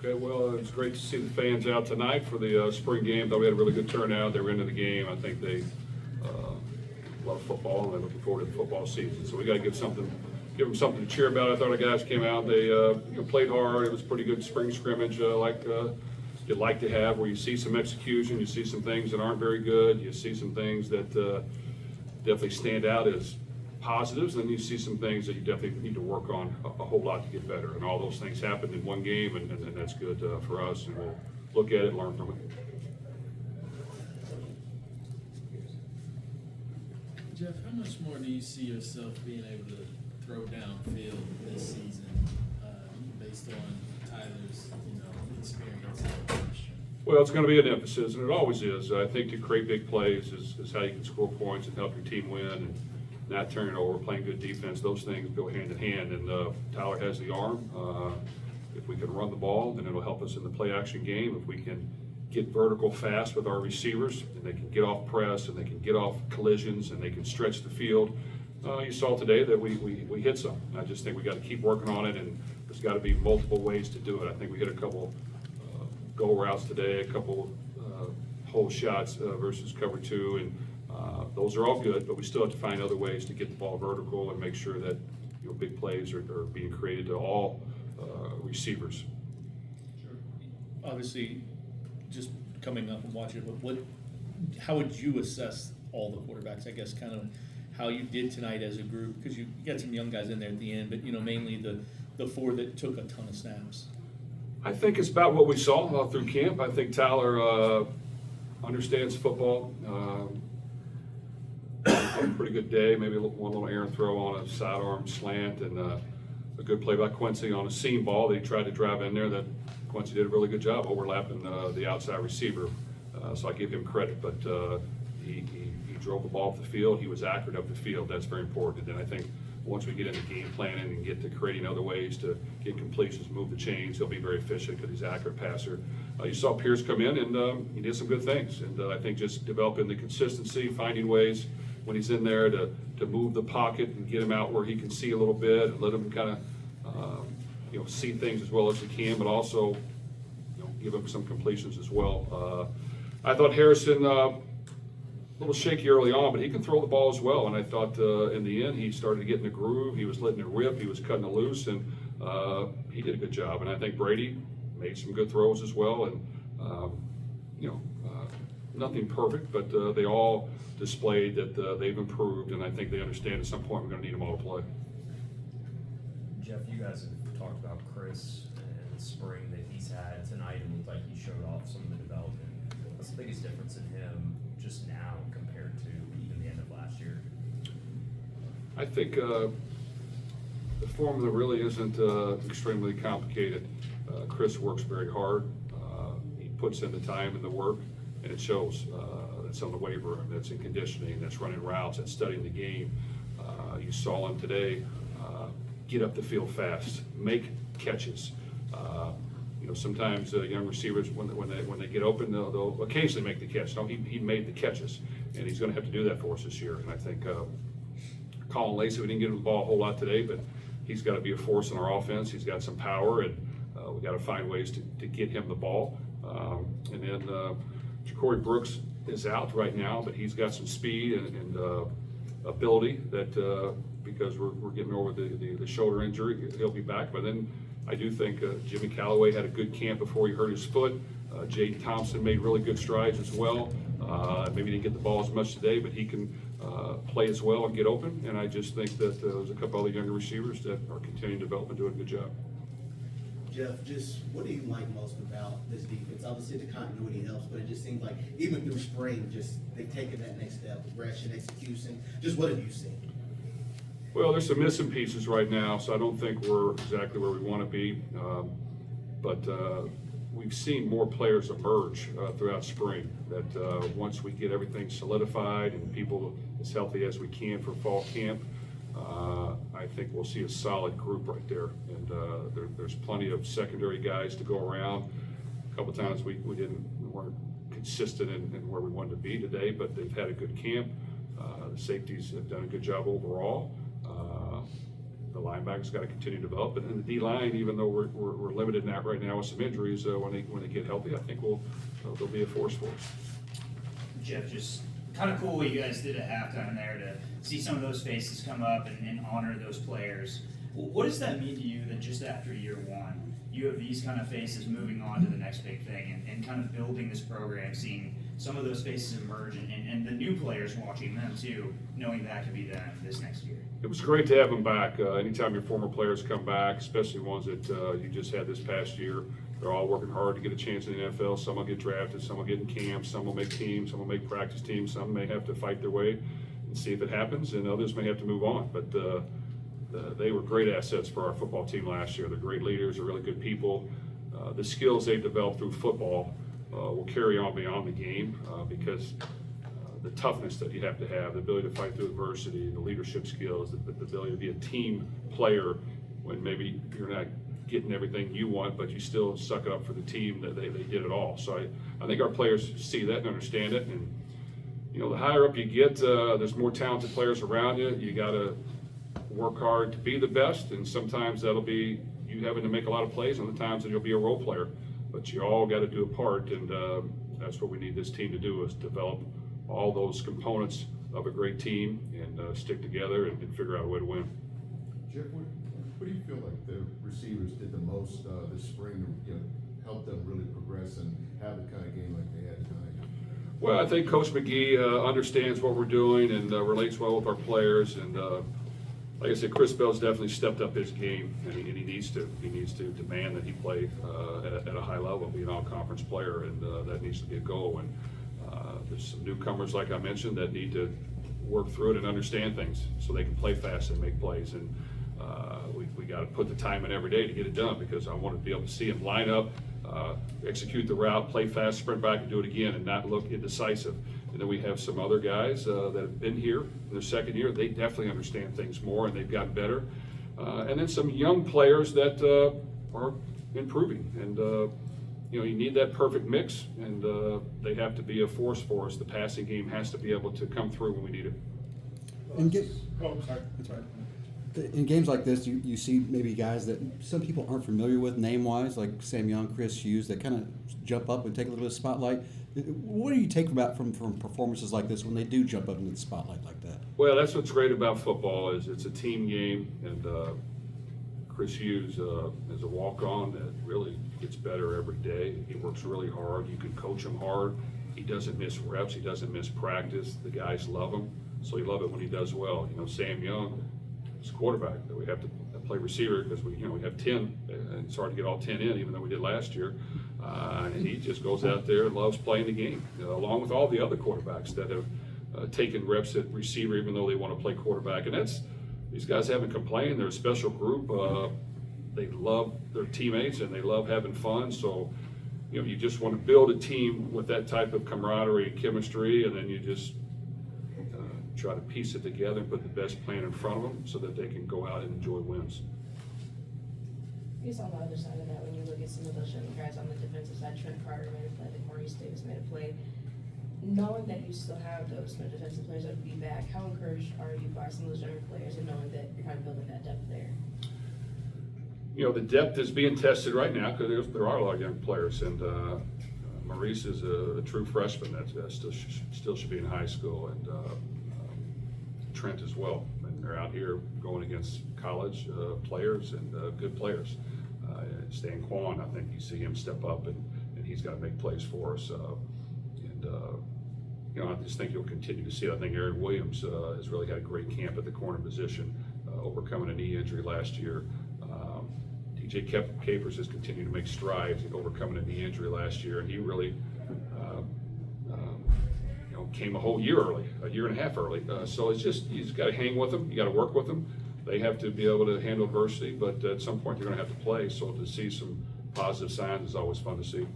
Okay, well, it's great to see the fans out tonight for the spring game. Thought we had a really good turnout. They were into the game. I think they love football, and they're looking forward to the football season. So we got to give them something to cheer about. I thought our guys came out. They played hard. It was a pretty good spring scrimmage, like you'd like to have, where you see some execution, you see some things that aren't very good, you see some things that definitely stand out as positives, and you see some things that you definitely need to work on a whole lot to get better. And all those things happened in one game, and that's good for us, and we'll look at it and learn from it. Jeff, how much more do you see yourself being able to throw downfield this season, based on Tyler's, experience and question? Well, it's going to be an emphasis, and it always is. I think to create big plays is how you can score points and help your team win, and not turn it over, playing good defense. Those things go hand in hand, and Tyler has the arm. If we can run the ball, then it'll help us in the play-action game. If we can get vertical fast with our receivers, and they can get off press, and they can get off collisions, and they can stretch the field. You saw today that we hit some. I just think we got to keep working on it, and there's got to be multiple ways to do it. I think we hit a couple goal routes today, a couple hole shots versus cover two, and those are all good, but we still have to find other ways to get the ball vertical and make sure that big plays are being created to all receivers. Sure. Obviously, just coming up and watching it, but how would you assess all the quarterbacks? I guess kind of how you did tonight as a group, because you got some young guys in there at the end, but mainly the four that took a ton of snaps. I think it's about what we saw through camp. I think Tyler understands football. A pretty good day, maybe one little errant throw on a sidearm slant, and a good play by Quincy on a seam ball that he tried to drive in there. That Quincy did a really good job overlapping the outside receiver, so I give him credit. But he drove the ball up the field. He was accurate up the field. That's very important. And I think once we get into game planning and get to creating other ways to get completions, move the chains, he'll be very efficient because he's an accurate passer. You saw Pierce come in, and he did some good things. And I think just developing the consistency, finding ways when he's in there to move the pocket and get him out where he can see a little bit, and let him kind of see things as well as he can, but also give him some completions as well. I thought Harrison a little shaky early on, but he can throw the ball as well. And I thought in the end he started to get in the groove. He was letting it rip. He was cutting it loose, and he did a good job. And I think Brady made some good throws as well. And nothing perfect, but they all displayed that they've improved, and I think they understand at some point we're going to need them all to play. Jeff, you guys have talked about Chris and the spring that he's had tonight. It looked like he showed off some of the development. What's the biggest difference in him just now compared to even the end of last year? I think the formula really isn't extremely complicated. Chris works very hard. He puts in the time and the work, and it shows. That's on the weight room, that's in conditioning, that's running routes, that's studying the game. You saw him today get up the field fast, make catches. Sometimes young receivers, when they get open, they'll occasionally make the catch. No, he made the catches, and he's going to have to do that for us this year. And I think Colin Lacey, we didn't get him the ball a whole lot today, but he's got to be a force in our offense. He's got some power, and we got to find ways to get him the ball. And then Ja'Cory Brooks is out right now, but he's got some speed and ability that because we're getting over the shoulder injury, he'll be back. But then I do think Jimmy Callaway had a good camp before he hurt his foot. Jaden Thompson made really good strides as well. Maybe didn't get the ball as much today, but he can play as well and get open. And I just think that there's a couple other younger receivers that are continuing to develop and doing a good job. Jeff, just what do you like most about this defense? Obviously the continuity helps, but it just seems like even through spring, just they've taken that next step, aggression, execution. Just what have you seen? Well, there's some missing pieces right now, so I don't think we're exactly where we want to be. But we've seen more players emerge throughout spring, that once we get everything solidified and people as healthy as we can for fall camp, I think we'll see a solid group right there. And there's plenty of secondary guys to go around. A couple times we weren't consistent in where we wanted to be today, but they've had a good camp. The safeties have done a good job overall. the linebackers got to continue to develop, and then the D-line, even though we're limited in that right now with some injuries, when they get healthy, I think they'll be a force for us. Jeff, just kind of cool what you guys did at halftime there to see some of those faces come up and honor those players. What does that mean to you that just after year one, you have these kind of faces moving on to the next big thing and kind of building this program, seeing some of those faces emerge and the new players watching them too, knowing that could be them this next year? It was great to have them back. Anytime your former players come back, especially ones that you just had this past year, they're all working hard to get a chance in the NFL. Some will get drafted, some will get in camp, some will make teams, some will make practice teams, some may have to fight their way and see if it happens, and others may have to move on. But they were great assets for our football team last year. They're great leaders, they're really good people. The skills they've developed through football will carry on beyond the game because the toughness that you have, the ability to fight through adversity, the leadership skills, the ability to be a team player when maybe you're not getting everything you want, but you still suck it up for the team that they did it all. So I think our players see that and understand it. And, you know, the higher up you get, there's more talented players around you. You got to work hard to be the best, and sometimes that'll be you having to make a lot of plays, and the times that you'll be a role player. But you all got to do a part, and that's what we need this team to do, is develop all those components of a great team and stick together and figure out a way to win. Jeff, what do you feel like the receivers did the most this spring to help them really progress and have the kind of game like they had tonight? Well, I think Coach McGee understands what we're doing and relates well with our players. And like I said, Chris Bell's definitely stepped up his game, and he needs to. He needs to demand that he play at a high level, be an all-conference player, and that needs to be a goal. And there's some newcomers, like I mentioned, that need to work through it and understand things so they can play fast and make plays. And we got to put the time in every day to get it done, because I want to be able to see him line up, execute the route, play fast, sprint back, and do it again, and not look indecisive. And then we have some other guys that have been here in their second year. They definitely understand things more, and they've gotten better. And then some young players that are improving. And you need that perfect mix, and they have to be a force for us. The passing game has to be able to come through when we need it. That's right. In games like this, you see maybe guys that some people aren't familiar with name-wise, like Sam Young, Chris Hughes, that kind of jump up and take a little bit of spotlight. What do you take from performances like this when they do jump up into the spotlight like that? Well, that's what's great about football, is it's a team game, and Chris Hughes is a walk-on that really gets better every day. He works really hard. You can coach him hard. He doesn't miss reps. He doesn't miss practice. The guys love him, so you love it when he does well. Sam Young is quarterback that we have to play receiver because we have 10, and it's hard to get all 10 in, even though we did last year. And he just goes out there and loves playing the game, along with all the other quarterbacks that have taken reps at receiver, even though they want to play quarterback. And these guys haven't complained. They're a special group. They love their teammates and they love having fun. So, you just want to build a team with that type of camaraderie and chemistry, and then you just try to piece it together and put the best plan in front of them so that they can go out and enjoy wins. I guess on the other side of that, when you look at some of those young guys on the defensive side, Trent Carter made a play, like Maurice Davis made a play. Knowing that you still have those defensive players that would be back, how encouraged are you by some of those younger players and knowing that you're kind of building that depth there? The depth is being tested right now because there are a lot of young players, and Maurice is a true freshman that still should be in high school, and Trent as well. And they're out here going against college players and good players. Stan Kwan, I think you see him step up, and he's got to make plays for us. I just think you'll continue to see it. I think Aaron Williams has really had a great camp at the corner position, overcoming a knee injury last year. DJ Capers has continued to make strides in overcoming a knee injury last year, and he really came a whole year early, a year and a half early. So it's just, you just got to hang with them. You got to work with them. They have to be able to handle adversity, but at some point they're going to have to play. So to see some positive signs is always fun to see.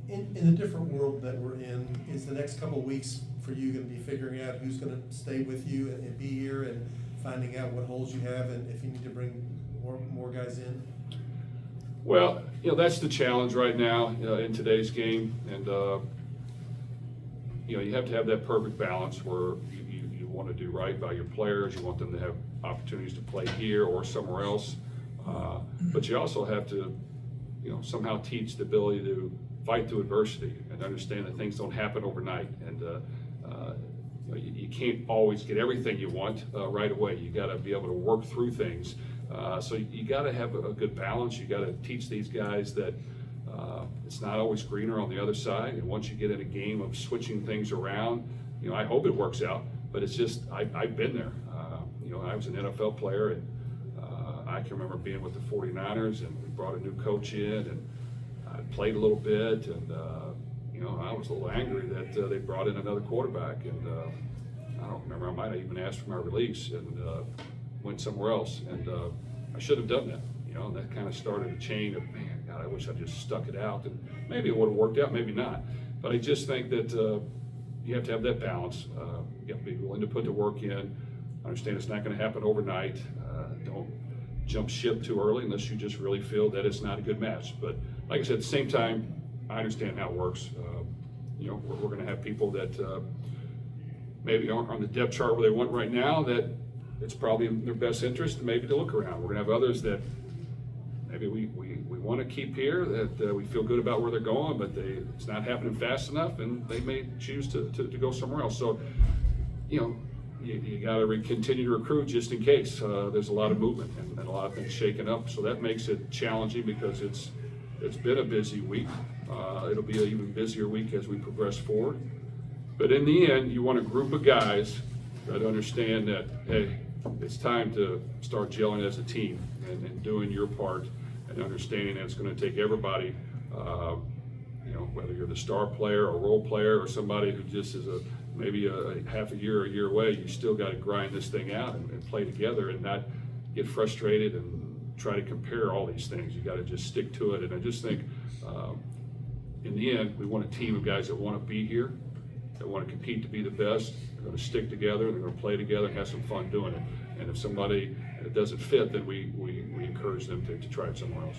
In the different world that we're in, is the next couple of weeks for you going to be figuring out who's going to stay with you and be here, and finding out what holes you have and if you need to bring more guys in? Well, that's the challenge right now in today's game, and you have to have that perfect balance where you want to do right by your players. You want them to have opportunities to play here or somewhere else. But you also have to, somehow teach the ability to fight through adversity and understand that things don't happen overnight. And you can't always get everything you want right away. You got to be able to work through things. So you got to have a good balance. You got to teach these guys that it's not always greener on the other side. And once you get in a game of switching things around, I hope it works out. But it's just I've been there. I was an NFL player, and I can remember being with the 49ers, and we brought a new coach in, and I played a little bit, and I was a little angry that they brought in another quarterback, and I don't remember, I might have even asked for my release and went somewhere else, and I should have done that, and that kind of started a chain of, man, God, I wish I just stuck it out, and maybe it would have worked out, maybe not, but I just think that you have to have that balance. You have to be willing to put the work in, understand it's not going to happen overnight, don't jump ship too early unless you just really feel that it's not a good match. But like I said, at the same time, I understand how it works. We're going to have people that maybe aren't on the depth chart where they want right now, that it's probably in their best interest maybe to look around. We're going to have others that maybe we want to keep here, that we feel good about where they're going, but it's not happening fast enough, and they may choose to go somewhere else. So, you got to continue to recruit just in case. There's a lot of movement and a lot of things shaking up, so that makes it challenging because it's been a busy week. It'll be an even busier week as we progress forward. But in the end, you want a group of guys that understand that, hey, it's time to start gelling as a team and doing your part and understanding that it's going to take everybody, whether you're the star player or role player or somebody who just is maybe a half a year away, you still got to grind this thing out and play together and not get frustrated and try to compare all these things. You got to just stick to it. And I just think in the end, we want a team of guys that want to be here, that want to compete to be the best. They're going to stick together, they're going to play together and have some fun doing it. And if somebody doesn't fit, then we encourage them to try it somewhere else.